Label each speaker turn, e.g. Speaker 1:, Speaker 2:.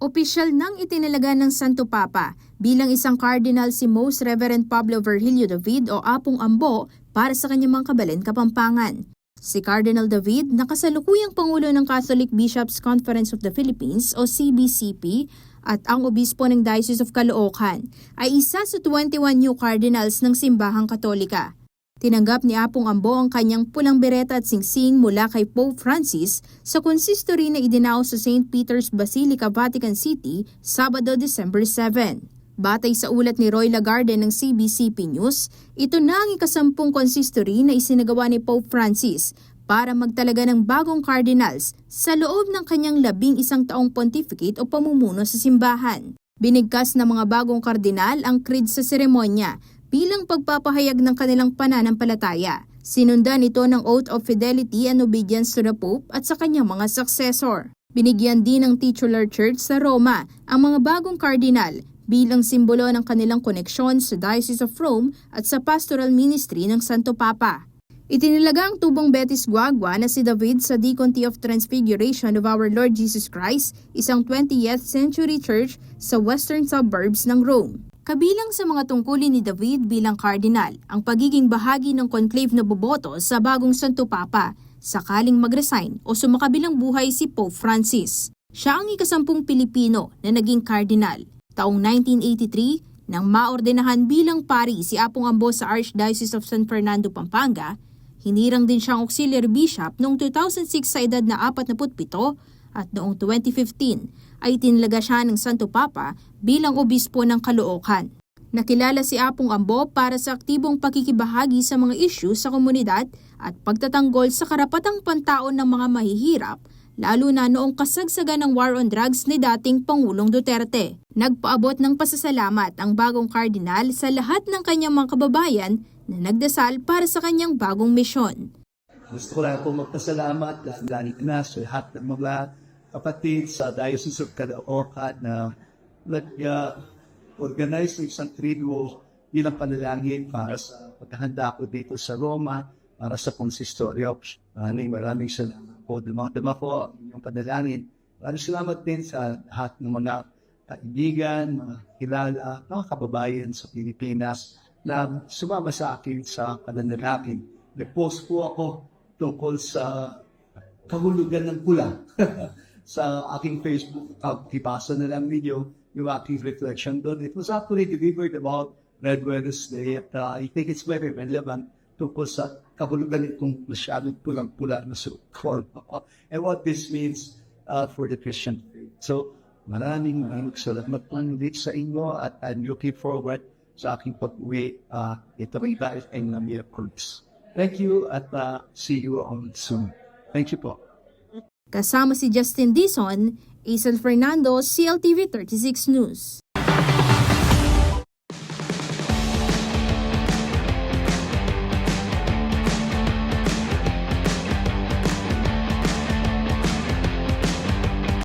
Speaker 1: Opisyal nang itinalaga ng Santo Papa bilang isang cardinal si Most Reverend Pablo Virgilio David o Apong Ambo para sa kanyang mga kabalin Kapampangan. Si Cardinal David na kasalukuyang Pangulo ng Catholic Bishops' Conference of the Philippines o CBCP at ang Obispo ng Diocese of Caloocan ay isa sa 21 new cardinals ng Simbahang Katolika. Tinanggap ni Apong Ambo ang kanyang pulang bereta at singsing mula kay Pope Francis sa consistory na idinao sa St. Peter's Basilica, Vatican City, Sabado, December 7. Batay sa ulat ni Roy Lagarde ng CBCP News, ito na ang ikasampung consistory na isinagawa ni Pope Francis para magtalaga ng bagong cardinals sa loob ng kanyang 11 taong pontificate o pamumuno sa simbahan. Binigkas ng mga bagong kardinal ang creed sa seremonya bilang pagpapahayag ng kanilang pananampalataya. Sinundan ito ng oath of fidelity and obedience to the Pope at sa kanyang mga successor. Binigyan din ng titular church sa Roma ang mga bagong cardinal bilang simbolo ng kanilang koneksyon sa Diocese of Rome at sa pastoral ministry ng Santo Papa. Itinilaga ang tubong Betis Guagua na si David sa Deaconry of Transfiguration of Our Lord Jesus Christ, isang 20th century church sa western suburbs ng Rome. Kabilang sa mga tungkulin ni David bilang cardinal ang pagiging bahagi ng conclave na boboto sa bagong Santo Papa sakaling mag-resign o sumakabilang buhay si Pope Francis. Siya ang ikasampung Pilipino na naging cardinal. Taong 1983, nang maordenahan bilang pari si Apong Ambo sa Archdiocese of San Fernando, Pampanga, hinirang din siyang auxiliary bishop noong 2006 sa edad na 47 at noong 2015 ay tinalaga siya ng Santo Papa bilang obispo ng Caloocan. Nakilala si Apong Ambo para sa aktibong pakikibahagi sa mga isyu sa komunidad at pagtatanggol sa karapatang pantaon ng mga mahihirap, lalo na noong kasagsagan ng war on drugs ni dating Pangulong Duterte. Nagpaabot ng pasasalamat ang bagong kardinal sa lahat ng kanyang mga kababayan na nagdasal para sa kanyang bagong misyon.
Speaker 2: Gusto ko lang po magpasalamat dahil na sa lahat ng mga kapatid sa Diocese of Caloocan na nag-organize ng isang triduo bilang panalangin para sa paghahanda ko dito sa Roma para sa konsistoryo. Maraming salamat po. Dama po yung panalangin. Maraming salamat din sa lahat ng mga kaibigan, mga kilala, mga kababayan sa Pilipinas na sumama sa akin sa pananalangin. Nag-post po ako tungkol sa kahulugan ng pula sa aking Facebook account. Ipasa na lang ninyo yung aking reflection doon. It was actually delivered about Red Wednesday at I think it's very relevant tungkol sa kahulugan itong masyadong pulang-pula na support and what this means for the Christian faith. So maraming salamat po ulit sa inyo at I'm looking forward sa aking pag-uwi. Ito ay dahil ay na miracles. Thank you at see you all soon. Thank you po.
Speaker 1: Kasama si Justin Dizon, Isel Fernando, CLTV 36 News.